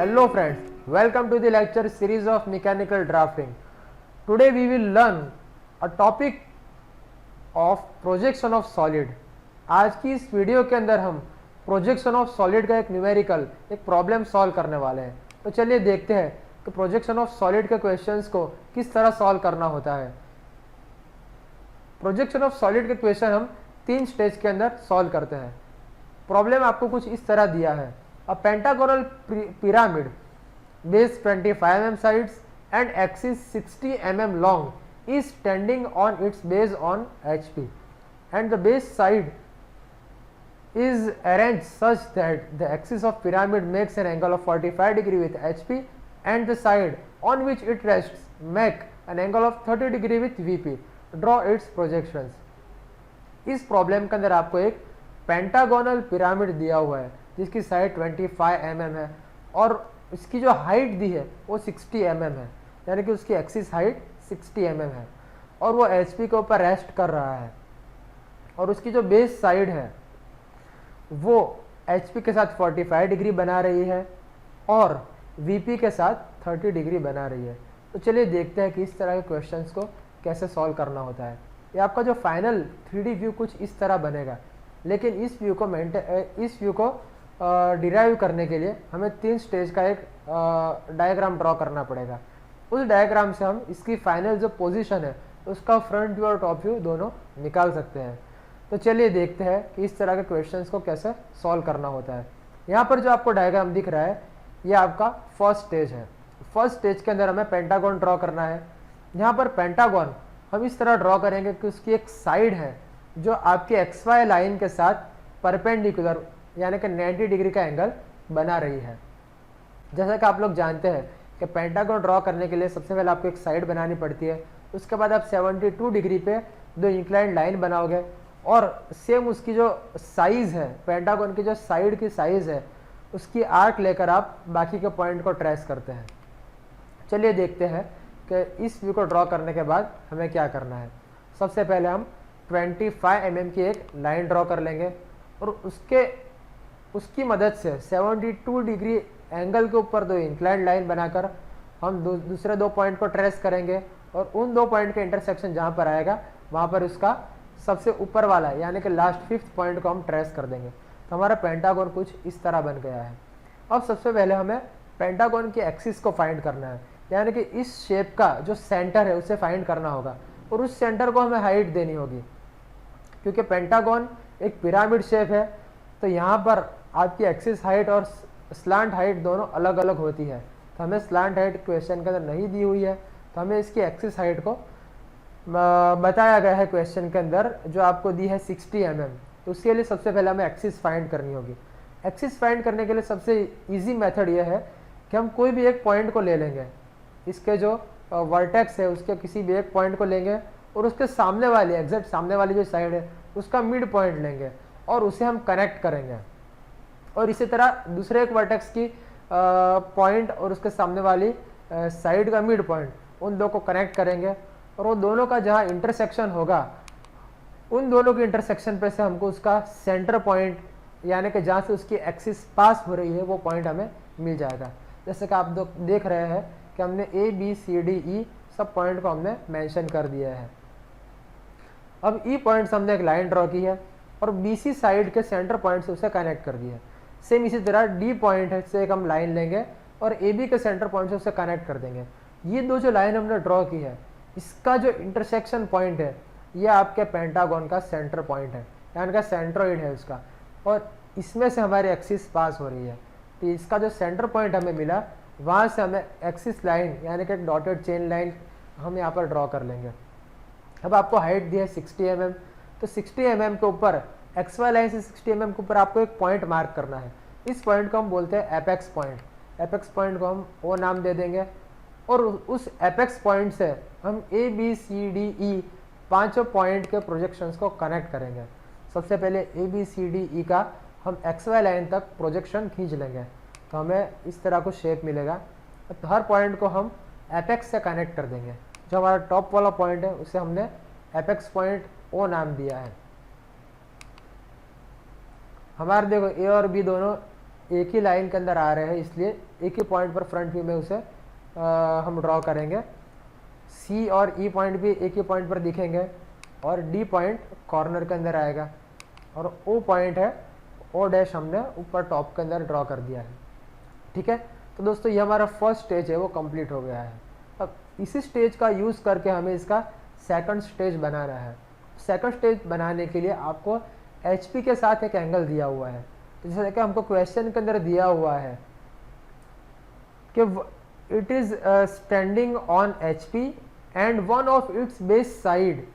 Hello friends, welcome to the lecture series of mechanical drafting. Today we will learn a topic of projection of solid. आज की इस video के अंदर हम projection of solid का एक न्यूमेरिकल एक प्रॉब्लम सॉल्व करने वाले हैं। तो चलिए देखते हैं कि प्रोजेक्शन ऑफ सॉलिड के क्वेश्चंस को किस तरह सॉल्व करना होता है। प्रोजेक्शन ऑफ सॉलिड के क्वेश्चन हम 3 स्टेज के अंदर सॉल्व करते हैं। प्रॉब्लम आपको कुछ इस तरह दिया है। A pentagonal pyramid, base 25 mm sides and axis 60 mm long is standing on its base on HP, and the base side is arranged such that the axis of pyramid makes an angle of 45 degree with HP and the side on which it rests make an angle of 30 degree with VP. Draw its projections. इस problem के अंदर आपको एक pentagonal pyramid दिया हुआ है जिसकी side 25 mm है और इसकी जो हाइट दी है वो 60 mm है, यानी कि उसकी एक्सिस हाइट 60 mm है और वो HP के ऊपर रेस्ट कर रहा है और उसकी जो बेस साइड है वो HP के साथ 45 डिग्री बना रही है और VP के साथ 30 डिग्री बना रही है। तो चलिए देखते हैं कि इस तरह के क्वेश्चंस को कैसे सॉल्व करना होता है। ये आपका जो फाइनल 3D व्यू कुछ इस तरह बनेगा, लेकिन इस व्यू को डिराइव करने के लिए हमें 3 स्टेज का एक डायग्राम ड्रॉ करना पड़ेगा। उस डायग्राम से हम इसकी फाइनल जो पोजीशन है उसका फ्रंट व्यू और टॉप व्यू दोनों निकाल सकते हैं। तो चलिए देखते हैं कि इस तरह के क्वेश्चंस को कैसे सॉल्व करना होता है। यहाँ पर जो आपको डायग्राम दिख रहा है ये आपका फर्स्ट स्टेज है। फर्स्ट स्टेज के अंदर हमें पेंटागन ड्रॉ करना है। यहाँ पर पेंटागन हम इस तरह ड्रॉ करेंगे कि उसकी एक साइड है जो आपकी XY लाइन के साथ परपेंडिकुलर यानी कि 90 डिग्री का एंगल बना रही है। जैसा कि आप लोग जानते हैं कि पेंटागन ड्रॉ करने के लिए सबसे पहले आपको एक साइड बनानी पड़ती है, उसके बाद आप 72 डिग्री पे 2 इंक्लाइंड लाइन बनाओगे और सेम उसकी जो साइज़ है पेंटागन की जो साइड की साइज़ है उसकी आर्क लेकर आप बाकी के पॉइंट को ट्रेस करते हैं। चलिए देखते हैं कि इस व्यू को ड्रॉ करने के बाद हमें क्या करना है। सबसे पहले हम 25 mm की एक लाइन ड्रॉ कर लेंगे और उसकी मदद से 72 डिग्री एंगल के ऊपर 2 इंक्लाइंड लाइन बनाकर हम दूसरे 2 पॉइंट को ट्रेस करेंगे और उन 2 पॉइंट के इंटरसेक्शन जहाँ पर आएगा वहाँ पर उसका सबसे ऊपर वाला यानी कि लास्ट 5th पॉइंट को हम ट्रेस कर देंगे। तो हमारा पेंटागन कुछ इस तरह बन गया है। अब सबसे पहले हमें पेंटागन की एक्सिस को फाइंड करना है, यानी कि इस शेप का जो सेंटर है उसे फाइंड करना होगा और उस सेंटर को हमें हाइट देनी होगी। क्योंकि पेंटागन एक पिरामिड शेप है तो यहाँ पर आपकी एक्सिस हाइट और स्लांट हाइट दोनों अलग अलग होती है। तो हमें स्लांट हाइट क्वेश्चन के अंदर नहीं दी हुई है, तो हमें इसकी एक्सिस हाइट को बताया गया है क्वेश्चन के अंदर जो आपको दी है 60 mm। तो उसके लिए सबसे पहले हमें एक्सिस फाइंड करनी होगी। एक्सिस फाइंड करने के लिए सबसे ईजी मेथड ये है कि हम कोई भी एक पॉइंट को ले लेंगे, इसके जो वर्टेक्स है उसके किसी भी एक पॉइंट को लेंगे और उसके सामने वाली एग्जैक्ट सामने वाली जो साइड है उसका मिड पॉइंट लेंगे और उसे हम कनेक्ट करेंगे और इसी तरह दूसरे एक वर्टेक्स की पॉइंट और उसके सामने वाली साइड का मिड पॉइंट, उन दो को कनेक्ट करेंगे और वो दोनों का जहाँ इंटरसेक्शन होगा उन दोनों के इंटरसेक्शन पे से हमको उसका सेंटर पॉइंट यानी कि जहाँ से उसकी एक्सिस पास हो रही है वो पॉइंट हमें मिल जाएगा। जैसे कि आप देख रहे हैं कि हमने ABCDE सब पॉइंट को हमने मेंशन कर दिया है। अब E पॉइंट से हमने एक लाइन ड्रॉ की है और BC साइड के सेंटर पॉइंट से उसे कनेक्ट कर दिया है। सेम इसी तरह D पॉइंट से एक हम लाइन लेंगे और AB के सेंटर पॉइंट से उसे कनेक्ट कर देंगे। ये दो जो लाइन हमने ड्रॉ की है इसका जो इंटरसेक्शन पॉइंट है ये आपके पेंटागन का सेंटर पॉइंट है, यानी कि सेंट्रोइड है उसका, और इसमें से हमारी एक्सिस पास हो रही है। तो इसका जो सेंटर पॉइंट हमें मिला वहाँ से हमें एक्सिस लाइन यानी कि एक डॉटेड चेन लाइन हम यहाँ पर ड्रॉ कर लेंगे। अब आपको हाइट दी है 60 mm, तो 60 mm के ऊपर XY लाइन से 60 mm के ऊपर आपको एक पॉइंट मार्क करना है। इस पॉइंट को हम बोलते हैं एपेक्स पॉइंट। एपेक्स पॉइंट को हम O नाम दे देंगे और उस एपेक्स पॉइंट से हम ABCDE 5 पॉइंट के प्रोजेक्शंस को कनेक्ट करेंगे। सबसे पहले ABCDE का हम XY लाइन तक प्रोजेक्शन खींच लेंगे तो हमें इस तरह को शेप मिलेगा। तो हर पॉइंट को हम एपेक्स से कनेक्ट कर देंगे। जो हमारा टॉप वाला पॉइंट है उसे हमने एपेक्स पॉइंट O नाम दिया है। हमारे देखो A और B दोनों एक ही लाइन के अंदर आ रहे हैं, इसलिए एक ही पॉइंट पर फ्रंट व्यू में उसे हम ड्रॉ करेंगे। सी और ई पॉइंट भी एक ही पॉइंट पर दिखेंगे और डी पॉइंट कॉर्नर के अंदर आएगा और ओ पॉइंट है, ओ डैश हमने ऊपर टॉप के अंदर ड्रॉ कर दिया है। ठीक है, तो दोस्तों ये हमारा फर्स्ट स्टेज है वो कंप्लीट हो गया है। अब इसी स्टेज का यूज़ करके हमें इसका सेकंड स्टेज बनाना है। सेकंड स्टेज बनाने के लिए आपको HP के साथ एक एंगल दिया हुआ है। तो जैसे कि हमको क्वेश्चन के अंदर दिया हुआ है कि it is standing on HP and one of its base side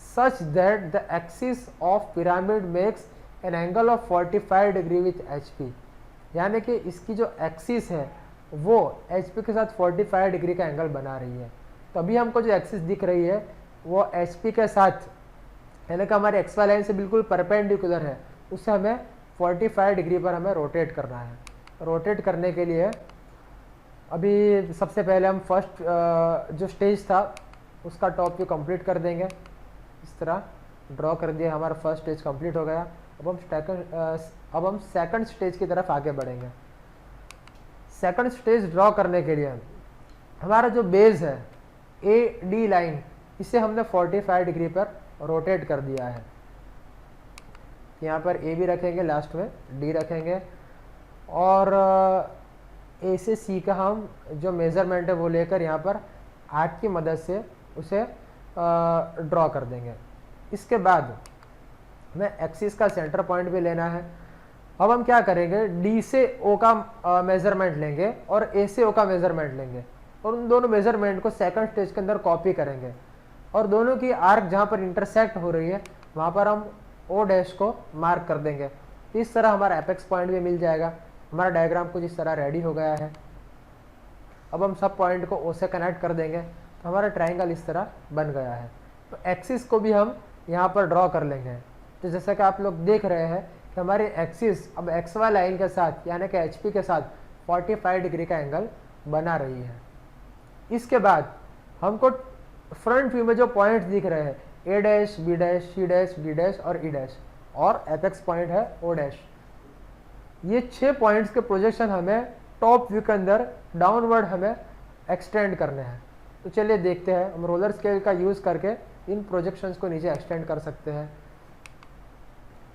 such that the axis of pyramid makes an angle of 45 degree with HP। यानी कि इसकी जो एक्सिस है वो HP के साथ 45 डिग्री का एंगल बना रही है। तो अभी हमको जो एक्सिस दिख रही है वो HP के साथ, यानी कि हमारे XY लाइन से बिल्कुल परपेंडिकुलर है, उससे हमें 45 डिग्री पर हमें रोटेट करना है। रोटेट करने के लिए अभी सबसे पहले हम फर्स्ट जो स्टेज था उसका टॉप व्यू कंप्लीट कर देंगे। इस तरह ड्रॉ कर दिया, हमारा फर्स्ट स्टेज कंप्लीट हो गया। अब हम सेकंड स्टेज की तरफ आगे बढ़ेंगे। सेकंड स्टेज ड्रॉ करने के लिए हमारा जो बेस है AD लाइन, इसे हमने 45 डिग्री पर रोटेट कर दिया है। यहाँ पर A भी रखेंगे, लास्ट में D रखेंगे और A से C का हम जो मेज़रमेंट है वो लेकर यहाँ पर आर्क की मदद से उसे ड्रॉ कर देंगे। इसके बाद हमें एक्सिस का सेंटर पॉइंट भी लेना है। अब हम क्या करेंगे, D से O का मेज़रमेंट लेंगे और A से O का मेज़रमेंट लेंगे और उन दोनों मेज़रमेंट को सेकंड स्टेज के अंदर कॉपी करेंगे और दोनों की आर्क जहाँ पर इंटरसेक्ट हो रही है वहाँ पर हम O डैश को मार्क कर देंगे। इस तरह हमारा एपेक्स पॉइंट भी मिल जाएगा। हमारा डायग्राम कुछ इस तरह रेडी हो गया है। अब हम सब पॉइंट को O से कनेक्ट कर देंगे तो हमारा ट्राइंगल इस तरह बन गया है। तो एक्सिस को भी हम यहाँ पर ड्रॉ कर लेंगे। तो जैसा कि आप लोग देख रहे हैं कि हमारी एक्सिस अब XY लाइन के साथ यानी कि HP के साथ 45 डिग्री का एंगल बना रही है। इसके बाद हमको फ्रंट व्यू में जो पॉइंट दिख रहे हैं A dash, B dash, C dash, D dash और E डैश और एपेक्स पॉइंट है O डैश, ये 6 पॉइंट्स के प्रोजेक्शन हमें टॉप व्यू के अंदर डाउनवर्ड हमें एक्सटेंड करने हैं। तो चलिए देखते हैं, हम रोलर स्केल का यूज़ करके इन प्रोजेक्शंस को नीचे एक्सटेंड कर सकते हैं।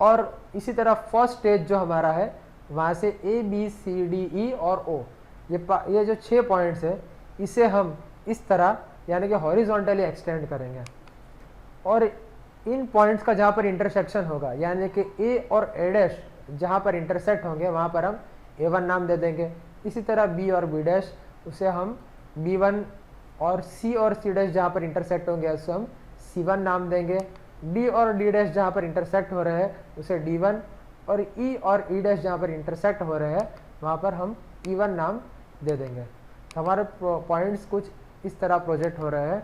और इसी तरह फर्स्ट स्टेज जो हमारा है वहाँ से A, B, C, D, E और O, ये जो 6 पॉइंट्स है इसे हम इस तरह यानी कि हॉरिजॉन्टली एक्सटेंड करेंगे और इन पॉइंट्स का जहाँ पर इंटरसेक्शन होगा यानी कि A और A डैश जहाँ पर इंटरसेक्ट होंगे वहाँ पर हम A1 नाम दे देंगे। इसी तरह B और B डैश उसे हम B1 और C डैश जहाँ पर इंटरसेक्ट होंगे उसे हम C1 नाम देंगे। D और D डैश जहाँ पर इंटरसेक्ट हो रहे हैं उसे D1 और E और E डैश जहाँ पर इंटरसेक्ट हो रहे हैं वहाँ पर हम E1 नाम दे देंगे। तो हमारे पॉइंट्स कुछ इस तरह प्रोजेक्ट हो रहे हैं।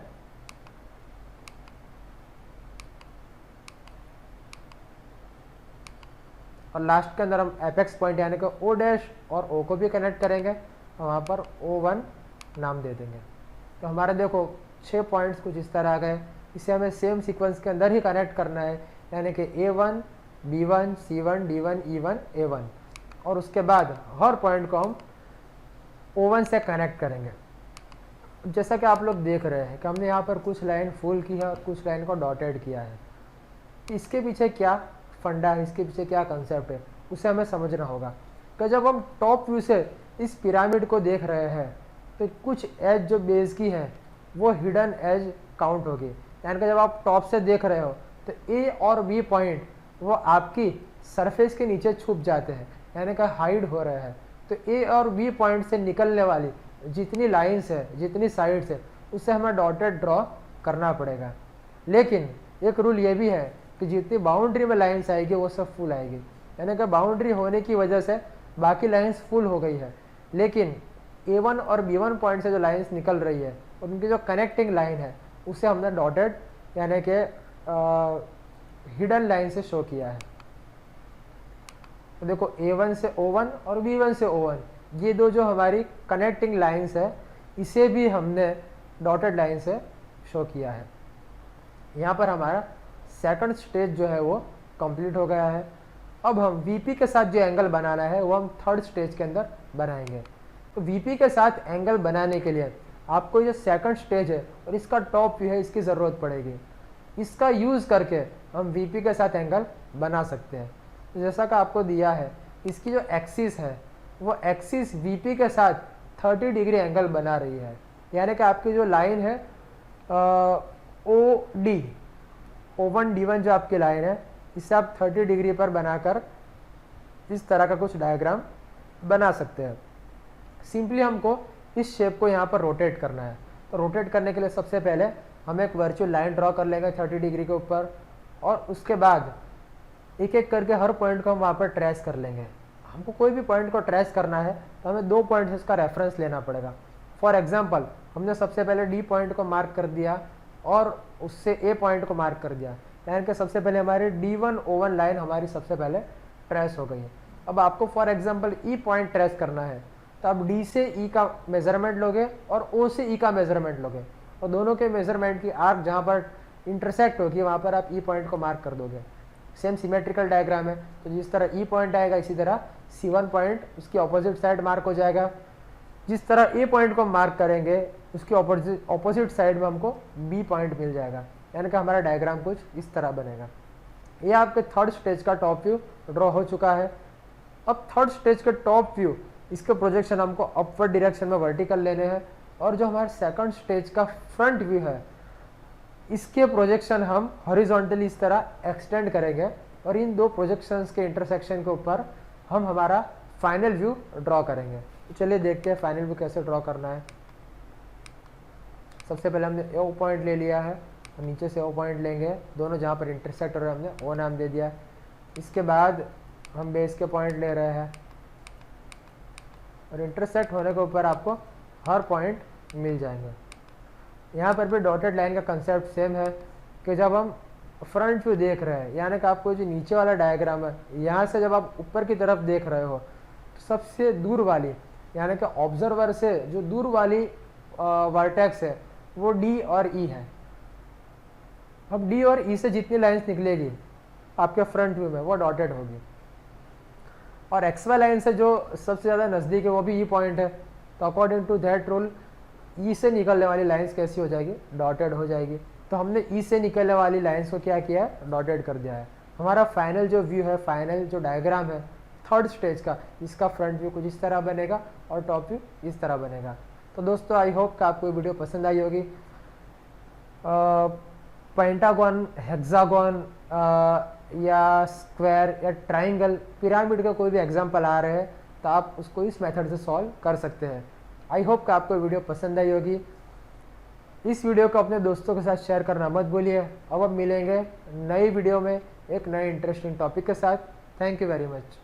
और लास्ट के अंदर हम एपेक्स पॉइंट यानी कि O डैश और O को भी कनेक्ट करेंगे और वहाँ पर O1 नाम दे देंगे। तो हमारे देखो 6 पॉइंट्स कुछ इस तरह आ गए। इसे हमें सेम सीक्वेंस के अंदर ही कनेक्ट करना है यानी कि A1, B1, C1, D1, E1, A1 और उसके बाद हर पॉइंट को हम O1 से कनेक्ट करेंगे। जैसा कि आप लोग देख रहे हैं कि हमने यहाँ पर कुछ लाइन फुल की है और कुछ लाइन को डॉटेड किया है। इसके पीछे क्या फंडा है, इसके पीछे क्या कंसेप्ट है, उसे हमें समझना होगा। कि जब हम टॉप व्यू से इस पिरामिड को देख रहे हैं तो कुछ एज जो बेस की है वो हिडन एज काउंट होगी। यानी कि जब आप टॉप से देख रहे हो तो A और B पॉइंट वो आपकी सरफेस के नीचे छुप जाते हैं यानी कि हाइड हो रहे हैं। तो A और B पॉइंट से निकलने वाली जितनी लाइंस है, जितनी साइड्स है, उसे हमें डॉटेड ड्रॉ करना पड़ेगा। लेकिन एक रूल ये भी है कि जितनी बाउंड्री में लाइंस आएगी वो सब फुल आएगी। यानी कि बाउंड्री होने की वजह से बाकी लाइंस फुल हो गई है, लेकिन A1 और B1 पॉइंट से जो लाइंस निकल रही है उनकी जो कनेक्टिंग लाइन है उसे हमने डॉटेड यानी कि हिडन लाइन से शो किया है। तो देखो A1 से O1 और B1 से O1, ये दो जो हमारी कनेक्टिंग लाइंस है इसे भी हमने डॉटेड लाइन से शो किया है। यहाँ पर हमारा सेकंड स्टेज जो है वो कंप्लीट हो गया है। अब हम वीपी के साथ जो एंगल बनाना है वो हम थर्ड स्टेज के अंदर बनाएंगे। तो वीपी के साथ एंगल बनाने के लिए आपको जो सेकंड स्टेज है और इसका टॉप व्यू है इसकी ज़रूरत पड़ेगी। इसका यूज़ करके हम वीपी के साथ एंगल बना सकते हैं। तो जैसा कि आपको दिया है, इसकी जो एक्सिस है वो एक्सिस वीपी के साथ 30 डिग्री एंगल बना रही है, यानी कि आपकी जो लाइन है O1D1 जो आपकी लाइन है इससे आप 30 डिग्री पर बनाकर इस तरह का कुछ डायग्राम बना सकते हैं। सिंपली हमको इस शेप को यहाँ पर रोटेट करना है। तो रोटेट करने के लिए सबसे पहले हम एक वर्चुअल लाइन ड्रॉ कर लेंगे 30 डिग्री के ऊपर, और उसके बाद एक एक करके हर पॉइंट को हम वहाँ पर ट्रेस कर लेंगे। हमको कोई भी पॉइंट को ट्रेस करना है तो हमें 2 पॉइंट्स इसका रेफरेंस लेना पड़ेगा। फॉर एग्जांपल हमने सबसे पहले डी पॉइंट को मार्क कर दिया और उससे ए पॉइंट को मार्क कर दिया, यानी कि सबसे पहले हमारी D1 O1 लाइन हमारी सबसे पहले ट्रेस हो गई है। अब आपको for example E point trace करना है तो आप डी से ई का मेजरमेंट लोगे और ओ से ई का मेजरमेंट लोगे, और दोनों के मेजरमेंट की आर्क जहाँ पर इंटरसेक्ट होगी वहाँ पर आप ई पॉइंट को मार्क कर दोगे। सेम सिमेट्रिकल डायग्राम है, तो जिस तरह ई पॉइंट आएगा इसी तरह C1 पॉइंट उसकी ऑपोजिट साइड मार्क हो जाएगा। जिस तरह ए पॉइंट को मार्क करेंगे उसकी ऑपोजिट साइड में हमको बी पॉइंट मिल जाएगा, यानी कि हमारा डायग्राम कुछ इस तरह बनेगा। ये आपके थर्ड स्टेज का टॉप व्यू ड्रॉ हो चुका है। अब थर्ड स्टेज के टॉप व्यू इसके प्रोजेक्शन हमको अपवर्ड डायरेक्शन में वर्टिकल लेने हैं, और जो हमारे सेकंड स्टेज का फ्रंट व्यू है इसके प्रोजेक्शन हम हॉरिजॉन्टली इस तरह एक्सटेंड करेंगे, और इन 2 प्रोजेक्शंस के इंटरसेक्शन के ऊपर हम हमारा फाइनल व्यू ड्रॉ करेंगे। तो चलिए देखते हैं फाइनल व्यू कैसे ड्रॉ करना है। सबसे पहले हमने ओ पॉइंट ले लिया है और नीचे से ओ पॉइंट लेंगे, दोनों जहाँ पर इंटरसेक्ट हो रहे हैं हमने ओ नाम दे दिया। इसके बाद हम बेस के पॉइंट ले रहे हैं और इंटरसेक्ट होने के ऊपर आपको हर पॉइंट मिल जाएंगे। यहाँ पर भी डॉटेड लाइन का कंसेप्ट सेम है कि जब हम फ्रंट व्यू देख रहे हैं, यानी कि आपको जो नीचे वाला डायग्राम है यहाँ से जब आप ऊपर की तरफ देख रहे हो तो सबसे दूर वाली यानी कि ऑब्जर्वर से जो दूर वाली वर्टेक्स है वो डी और ई है। अब डी और ई से जितनी लाइंस निकलेगी आपके फ्रंट व्यू में वो डॉटेड होगी, और एक्सवाई लाइन से जो सबसे ज़्यादा नज़दीक है वो भी ई पॉइंट है। तो अकॉर्डिंग टू दैट रूल ई से निकलने वाली लाइंस कैसी हो जाएगी, डॉटेड हो जाएगी। तो हमने ई से निकलने वाली लाइंस को क्या किया है, डॉटेड कर दिया है। हमारा फाइनल जो व्यू है, फाइनल जो डायग्राम है थर्ड स्टेज का, इसका फ्रंट व्यू कुछ इस तरह बनेगा और टॉप व्यू इस तरह बनेगा। तो दोस्तों आई होप कि आपको ये वीडियो पसंद आई होगी। पेंटागन, हेक्सागन या स्क्वायर या ट्राइंगल, पिरामिड का कोई भी एग्जाम्पल आ रहे हैं तो आप उसको इस मेथड से सॉल्व कर सकते हैं। आई होप कि आपको वीडियो पसंद आई होगी। इस वीडियो को अपने दोस्तों के साथ शेयर करना मत भूलिए। अब मिलेंगे नई वीडियो में एक नए इंटरेस्टिंग टॉपिक के साथ। Thank you very much.